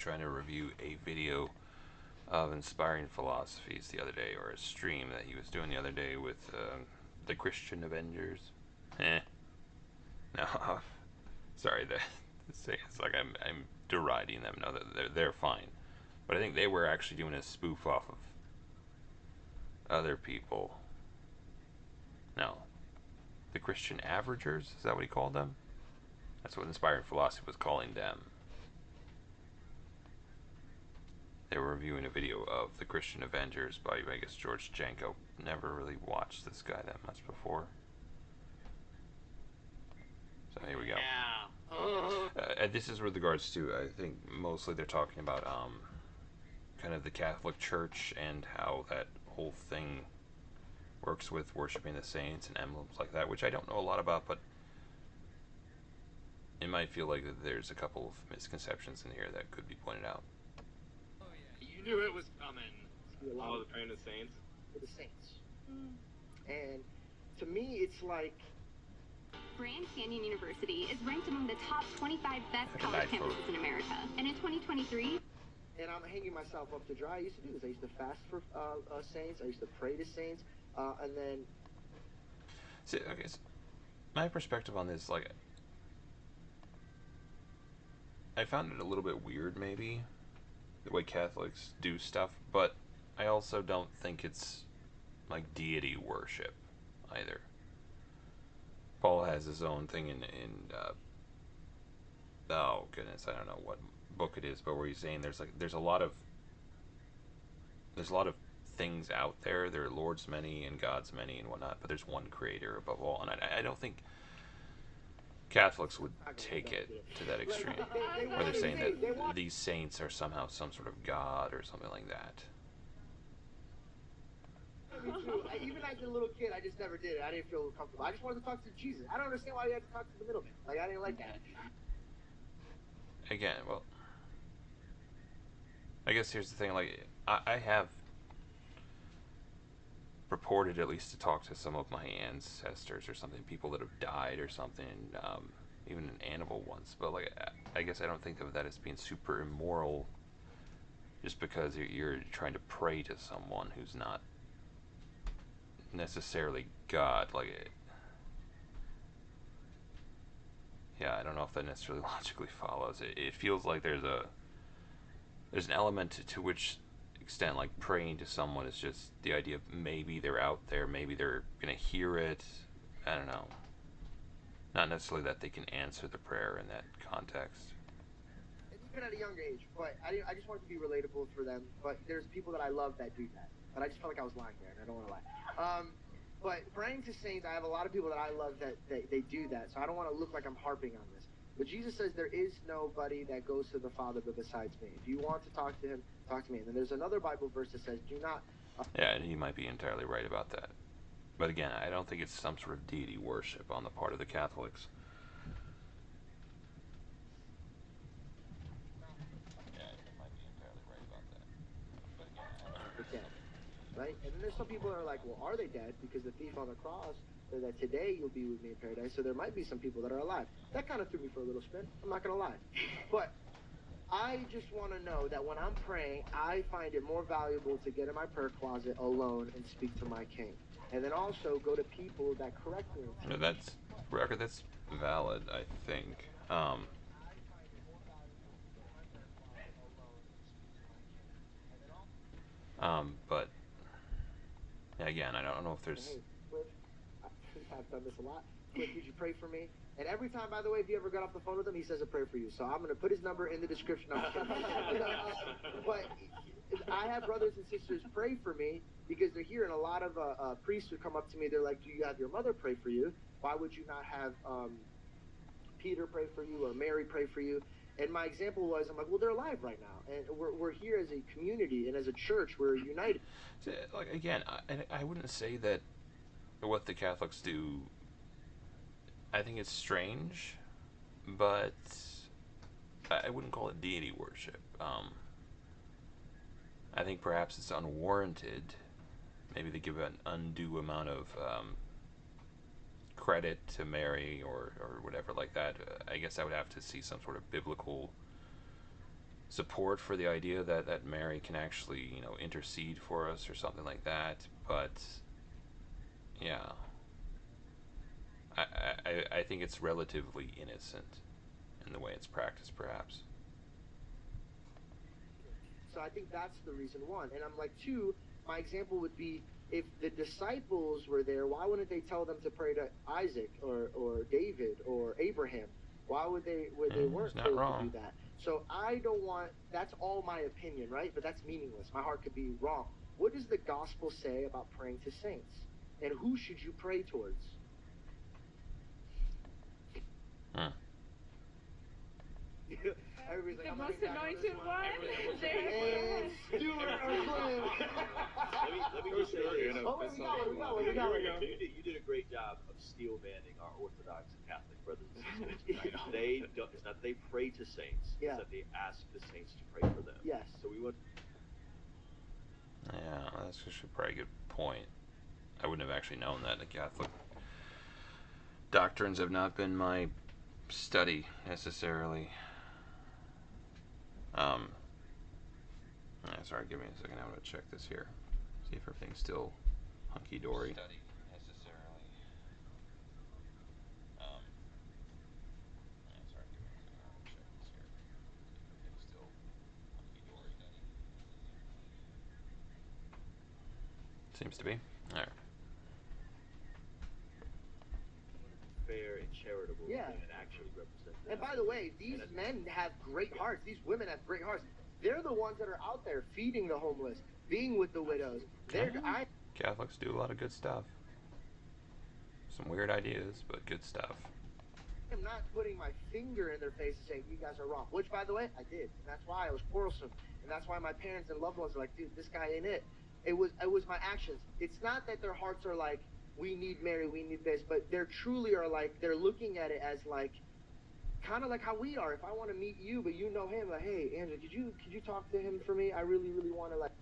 trying to review a video of inspiring philosophies the other day, or a stream that he was doing the other day with the Christian Avengers. Eh. No, sorry. It's like I'm deriding them. No, they're fine. But I think they were actually doing a spoof off of other people. No, the Christian Averagers. Is that what he called them? That's what inspiring philosophy was calling them. They were reviewing a video of the Christian Avengers by, I guess, George Janko. Never really watched this guy that much before. So here we go. This is with regards to, I think, mostly they're talking about kind of the Catholic Church and how that whole thing works with worshiping the saints and emblems like that, which I don't know a lot about, but it might feel like there's a couple of misconceptions in here that could be pointed out. You knew it was coming. Oh, the praying of the saints? For the saints. And to me, it's like... Grand Canyon University is ranked among the top 25 best college campuses in America. And in 2023... And I'm hanging myself up to dry. I used to do this. I used to fast for saints. I used to pray to saints. And then... See, okay, so my perspective on this, like... I found it a little bit weird, maybe, the way Catholics do stuff, but I also don't think it's like deity worship either. Paul has his own thing in oh goodness, I don't know what book it is, but where he's saying there's a lot of things out there. There are lords many and gods many and whatnot, but there's one creator above all, and I don't think Catholics would take it to that extreme, where they're saying that these saints are somehow some sort of god or something like that. Even as a little kid, I just never did it. I didn't feel comfortable. I just wanted to talk to Jesus. I don't understand why you had to talk to the middleman. Like, I didn't like that. Again, well, I guess here's the thing. Like, I have purported at least to talk to some of my ancestors or something, people that have died or something, even an animal once. But like, I guess I don't think of that as being super immoral, just because you're trying to pray to someone who's not necessarily God. Like, yeah, I don't know if that necessarily logically follows. It feels like there's an element to which extent, like praying to someone is just the idea of maybe they're out there, maybe they're gonna hear it. I don't know. Not necessarily that they can answer the prayer in that context. Even at a younger age, but I just wanted to be relatable for them. But there's people that I love that do that. But I just felt like I was lying there, and I don't want to lie. But praying to saints, I have a lot of people that I love that they do that. So I don't want to look like I'm harping on this. But Jesus says there is nobody that goes to the Father but besides me. If you want to talk to him, talk to me. And then there's another Bible verse that says, do not... Yeah, and he might be entirely right about that. But again, I don't think it's some sort of deity worship on the part of the Catholics. Yeah, he might be entirely right about that. But again, right? And then there's some people that are like, well, are they dead? Because the thief on the cross said that today you'll be with me in paradise. So there might be some people that are alive. That kind of threw me for a little spin. I'm not going to lie. But I just want to know that when I'm praying, I find it more valuable to get in my prayer closet alone and speak to my king. And then also go to people that correct me. No, that's valid, I think. But yeah, again, I don't know if there's... Hey, Cliff, I've done this a lot. Cliff, could you pray for me? And every time, by the way, if you ever got off the phone with him, he says a prayer for you. So I'm going to put his number in the description. But I have brothers and sisters pray for me because they're here, and a lot of priests would come up to me. They're like, do you have your mother pray for you? Why would you not have Peter pray for you or Mary pray for you? And my example was, I'm like, well, they're alive right now. And we're here as a community and as a church. We're united. So, like, again, I wouldn't say that what the Catholics do, I think it's strange, but I wouldn't call it deity worship. I think perhaps it's unwarranted. Maybe they give an undue amount of credit to Mary or whatever like that. I guess I would have to see some sort of biblical support for the idea that Mary can actually, intercede for us or something like that. But yeah, I think it's relatively innocent in the way it's practiced, perhaps. So I think that's the reason, one. And I'm like, two, my example would be, if the disciples were there, why wouldn't they tell them to pray to Isaac or David or Abraham? Why would they weren't not told wrong. to do that? So I don't want, that's all my opinion, right? But that's meaningless. My heart could be wrong. What does the gospel say about praying to saints? And who should you pray towards? Everybody's like, The I'm most not anointed one. And Stuart or Glenn. Let me just say this. Oh, wait, we got one. You did a great job of steel manning our Orthodox and Catholic brothers and sisters. Right? It's not that they pray to saints. Yeah. It's that they ask the saints to pray for them. Yes. So we want. Yeah, that's actually probably a good point. I wouldn't have actually known that. The Catholic doctrines have not been my study necessarily. Sorry, give me a second. I'm going to check this here. See if everything's still hunky-dory. Seems to be. All right. Fair and charitable. Yeah. And actually represent. And by the way, these men have great hearts. These women have great hearts. They're the ones that are out there feeding the homeless, being with the widows. Catholics do a lot of good stuff. Some weird ideas, but good stuff. I'm not putting my finger in their face and saying, you guys are wrong. Which, by the way, I did. And that's why I was quarrelsome. And that's why my parents and loved ones are like, dude, this guy ain't it. It was my actions. It's not that their hearts are like, we need Mary, we need this. But they're truly are like, they're looking at it as like, kind of like how we are. If I want to meet you, but you know him, like, hey, Andrew, could you talk to him for me? I really, really want to, like.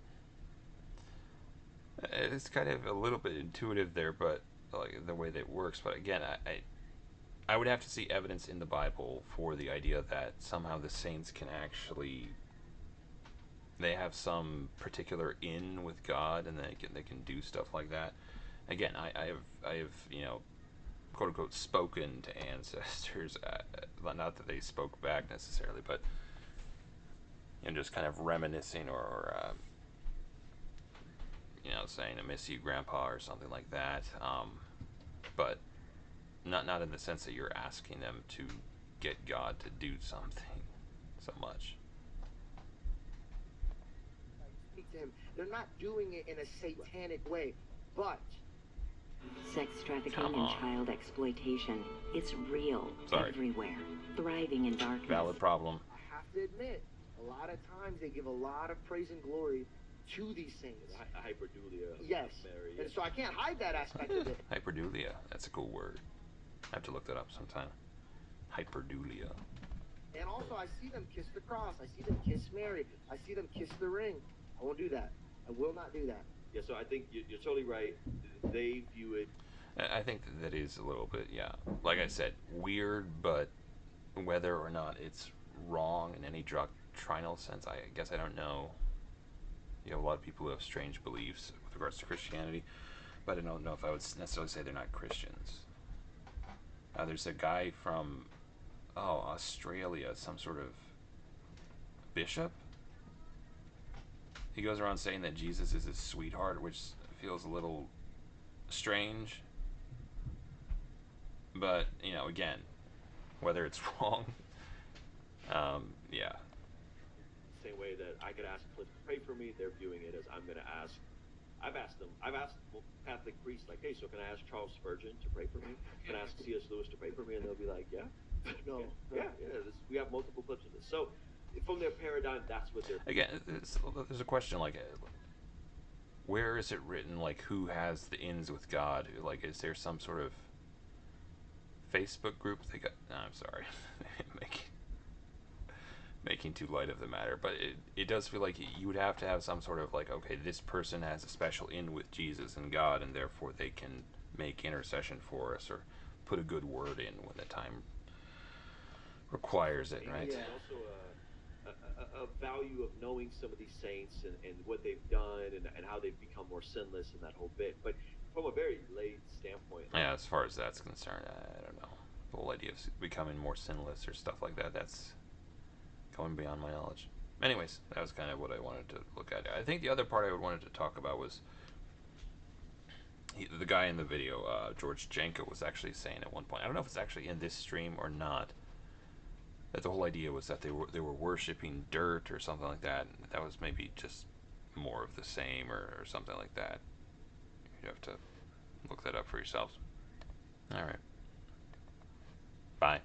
It's kind of a little bit intuitive there, but like the way that it works. But again, I would have to see evidence in the Bible for the idea that somehow the saints can actually, they have some particular in with God, and they can do stuff like that. Again, I have quote unquote spoken to ancestors. Not that they spoke back necessarily, but just kind of reminiscing or saying I miss you, Grandpa, or something like that. But not in the sense that you're asking them to get God to do something so much. Speak to him. They're not doing it in a satanic way, but sex trafficking and child exploitation, it's real everywhere, thriving in darkness. Valid problem. I have to admit, a lot of times they give a lot of praise and glory to these saints. Hyperdulia. Yes. Mary. And so I can't hide that aspect of it. Hyperdulia. That's a cool word. I have to look that up sometime. Hyperdulia. And also, I see them kiss the cross. I see them kiss Mary. I see them kiss the ring. I won't do that. I will not do that. Yeah, so I think you're totally right. They view it. I think that is a little bit, yeah. Like I said, weird, but whether or not it's wrong in any doctrinal sense, I guess I don't know. You have a lot of people who have strange beliefs with regards to Christianity, but I don't know if I would necessarily say they're not Christians. There's a guy from, Australia, some sort of bishop. He goes around saying that Jesus is his sweetheart, which feels a little strange. But, again, whether it's wrong, yeah. Same way that I could ask Cliff to pray for me, they're viewing it as I'm going to ask. I've asked Catholic priests, like, hey, so can I ask Charles Spurgeon to pray for me? Can I ask C.S. Lewis to pray for me? And they'll be like, yeah. No. Yeah. We have multiple clips of this. So, from their paradigm, that's what they're. Again, there's a question like, where is it written, like, who has the ins with God? Like, is there some sort of Facebook group they got? No, I'm sorry. Making too light of the matter, but it does feel like you would have to have some sort of like, okay, this person has a special in with Jesus and God, and therefore they can make intercession for us or put a good word in when the time requires it, right? Yeah. Also, a value of knowing some of these saints and what they've done and how they've become more sinless and that whole bit. But from a very lay standpoint. Yeah, as far as that's concerned, I don't know. The whole idea of becoming more sinless or stuff like that, that's going beyond my knowledge. Anyways, that was kind of what I wanted to look at. I think the other part I wanted to talk about was the guy in the video, George Janko, was actually saying at one point, I don't know if it's actually in this stream or not, that the whole idea was that they were worshiping dirt or something like that. And that was maybe just more of the same or something like that. You have to look that up for yourselves. All right. Bye.